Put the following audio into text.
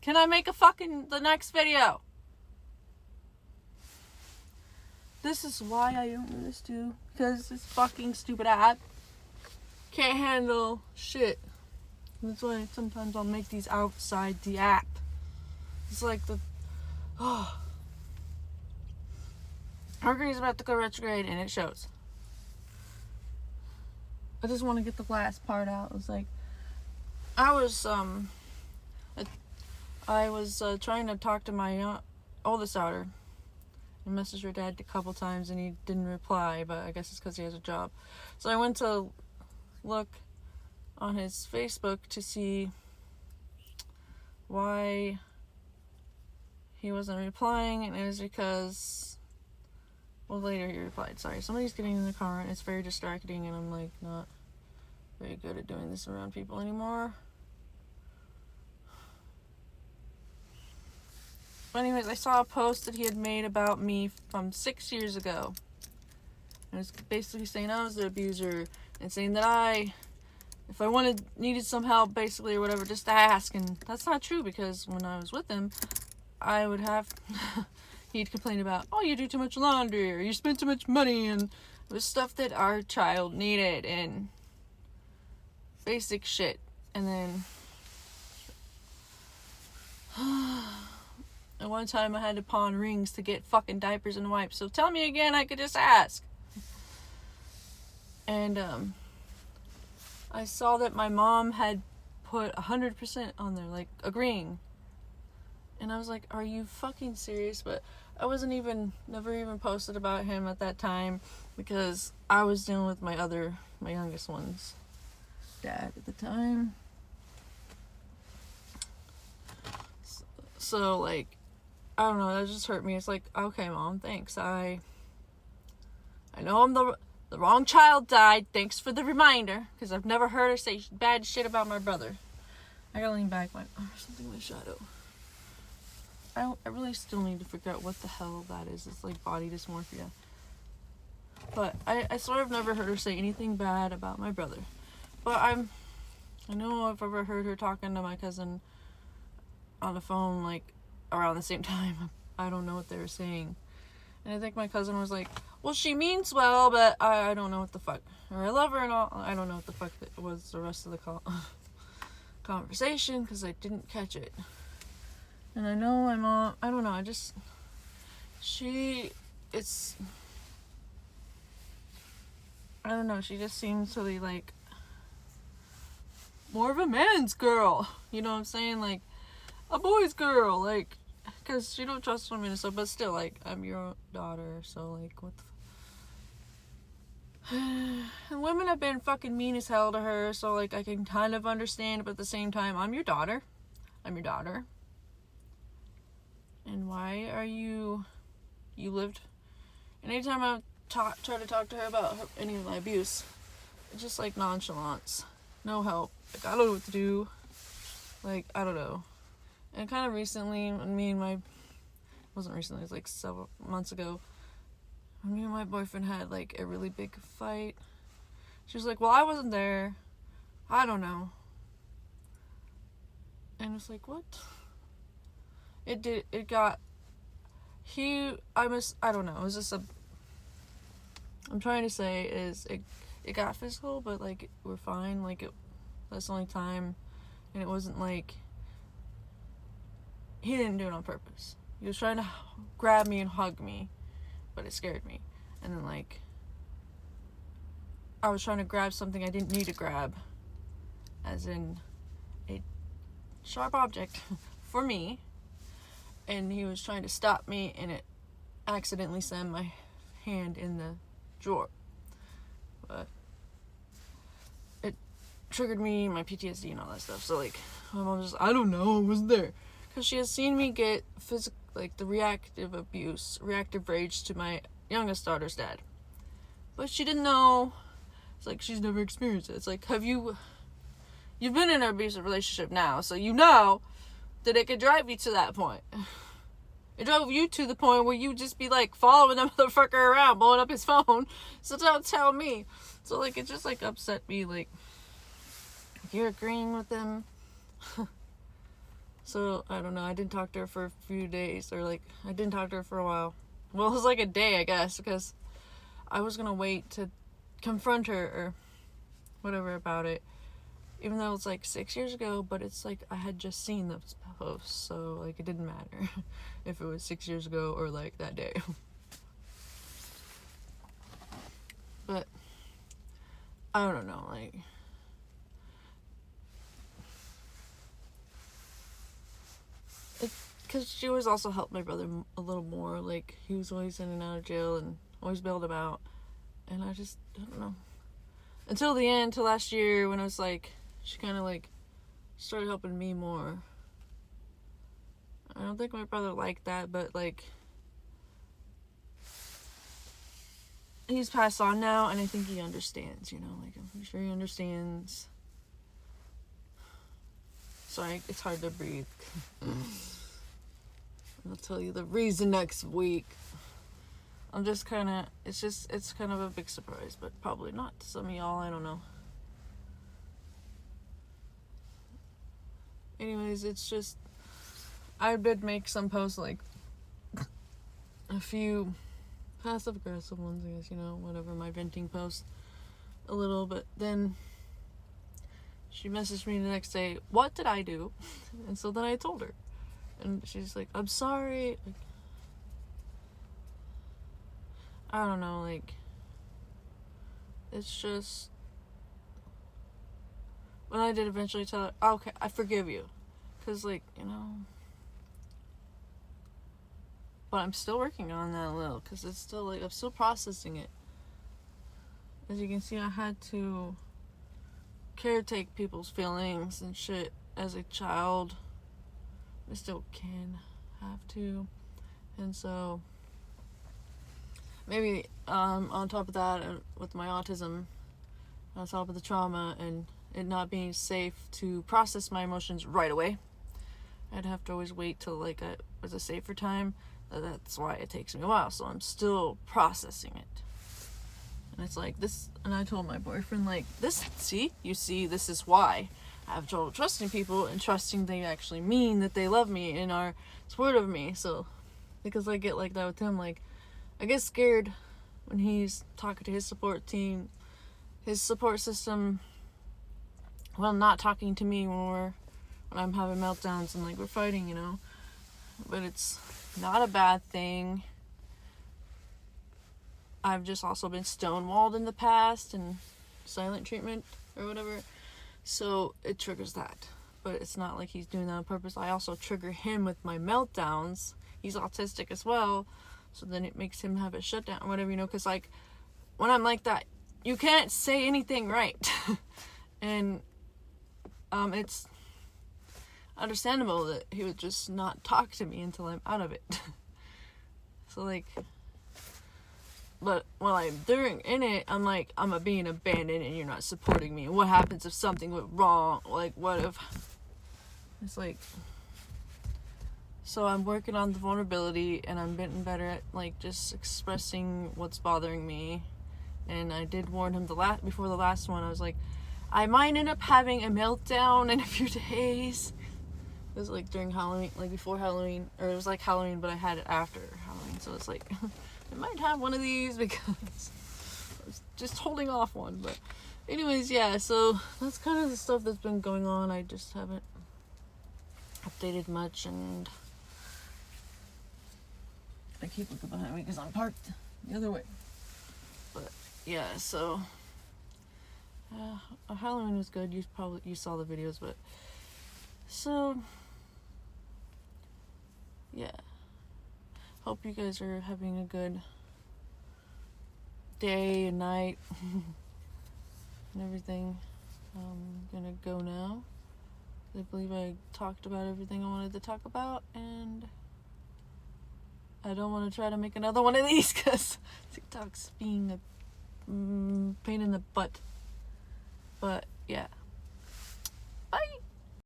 Can I make the next video? This is why I don't do this too. Because this fucking stupid app can't handle shit. That's why sometimes I'll make these outside the app. It's like Mercury's about to go retrograde and it shows. I just want to get the last part out. It was like, I was trying to talk to my oldest daughter. I messaged her dad a couple times and he didn't reply, but I guess it's because he has a job. So I went to look on his Facebook to see why he wasn't replying, and it was because, well, later he replied. Sorry, somebody's getting in the car and it's very distracting, and I'm like not very good at doing this around people anymore. But anyways, I saw a post that he had made about me from 6 years ago. And it was basically saying I was the abuser, and saying that if I needed some help, basically, or whatever, just ask. And that's not true, because when I was with him, I would have, he'd complain about, oh, you do too much laundry, or you spend too much money, and it was stuff that our child needed, and basic shit. And then, at one time I had to pawn rings to get fucking diapers and wipes, so tell me again, I could just ask. And, I saw that my mom had put 100% on there, like, agreeing. And I was like, are you fucking serious? But I never even posted about him at that time, because I was dealing with my youngest one's dad at the time. So, like, I don't know, that just hurt me. It's like, okay, Mom, thanks. I know I'm the wrong child died. Thanks for the reminder, because I've never heard her say bad shit about my brother. I gotta lean back. Something in my shadow. I really still need to figure out what the hell that is. It's like body dysmorphia. But I sort of never heard her say anything bad about my brother. But I know I've ever heard her talking to my cousin on the phone, like, around the same time. I don't know what they were saying. And I think my cousin was like, well, she means well, but I don't know what the fuck. Or I love her and all. I don't know what the fuck that was the rest of the conversation, because I didn't catch it. And I know my mom, I don't know, I don't know, she just seems to be, like, more of a man's girl. You know what I'm saying? Like, a boy's girl, like, because she don't trust women and stuff, but still, like, I'm your daughter, so, like, what the and women have been fucking mean as hell to her, so, like, I can kind of understand, but at the same time, I'm your daughter. And why are you lived, and anytime I try to talk to her about any of my abuse, it's just like nonchalance, no help, like, I don't know what to do, like, I don't know. And kind of recently, it was like several months ago, when me and my boyfriend had, like, a really big fight. She was like, well, I wasn't there, I don't know. And it's like, what? I don't know, it was just I'm trying to say is, it got physical, but, like, we're fine, like, that's the only time, and it wasn't, like, he didn't do it on purpose. He was trying to grab me and hug me, but it scared me. And then, like, I was trying to grab something I didn't need to grab, as in a sharp object for me, and he was trying to stop me, and it accidentally sent my hand in the drawer. But it triggered me, my PTSD and all that stuff. So, like, my mom was just, I don't know, I wasn't there. Because she has seen me get the reactive rage to my youngest daughter's dad. But she didn't know. It's like, she's never experienced it. It's like, you've been in an abusive relationship now, so you know that it could drive you to that point. It drove you to the point where you just be, like, following the motherfucker around, blowing up his phone. So don't tell me. So, like, it just, like, upset me, like, you're agreeing with him. So, I don't know, I didn't talk to her for a few days, or like, I didn't talk to her for a while. Well, it was like a day, I guess, because I was gonna wait to confront her, or whatever about it. Even though it's like 6 years ago, but it's like I had just seen those posts, so like it didn't matter if it was 6 years ago or like that day. But I don't know, like, because she always also helped my brother a little more. Like, he was always in and out of jail and always bailed him out, and I don't know, until the end, till last year, when I was like, she kind of like started helping me more. I don't think my brother liked that, but like, he's passed on now, and I think he understands, you know, like, I'm pretty sure he understands. Sorry, it's hard to breathe. I'll tell you the reason next week. I'm just kind of, it's kind of a big surprise, but probably not to some of y'all, I don't know. Anyways, it's just, I did make some posts, like, a few passive-aggressive ones, I guess, you know, whatever, my venting posts a little, but then she messaged me the next day, what did I do? And so then I told her, and she's like, I'm sorry, like, I don't know, like, it's just, when I did eventually tell her, oh, okay, I forgive you, because, like, you know, but I'm still working on that a little, because it's still, like, I'm still processing it. As you can see, I had to caretake people's feelings and shit as a child. I still can have to, and so maybe on top of that, with my autism, on top of the trauma and it not being safe to process my emotions right away, I'd have to always wait till like it was a safer time. That's why it takes me a while, so I'm still processing it. And it's like this, and I told my boyfriend, like, this, you see, this is why I have trouble trusting people and trusting they actually mean that they love me and are supportive of me. So, because I get like that with him, like, I get scared when he's talking to his support team, his support system, well, not talking to me when I'm having meltdowns and like we're fighting, you know. But it's not a bad thing. I've just also been stonewalled in the past and silent treatment or whatever, so it triggers that. But it's not like he's doing that on purpose. I also trigger him with my meltdowns. He's autistic as well, so then it makes him have a shutdown or whatever, you know, because like when I'm like that, you can't say anything right. And it's understandable that he would just not talk to me until I'm out of it. So like, but while I'm in it, I'm like, I'm being abandoned and you're not supporting me. What happens if something went wrong? Like, what if... It's like... So I'm working on the vulnerability, and I'm getting better at, like, just expressing what's bothering me. And I did warn him before the last one. I was like, I might end up having a meltdown in a few days. It was, like, during Halloween, like, before Halloween. Or it was, like, Halloween, but I had it after Halloween. So it's like... I might have one of these because I was just holding off one. But anyways, yeah, so that's kind of the stuff that's been going on. I just haven't updated much, and I keep looking behind me because I'm parked the other way. But yeah, so Halloween was good. You saw the videos, but so yeah. Hope you guys are having a good day and night and everything. I'm gonna go now. I believe I talked about everything I wanted to talk about, and I don't want to try to make another one of these because TikTok's being a pain in the butt. But yeah.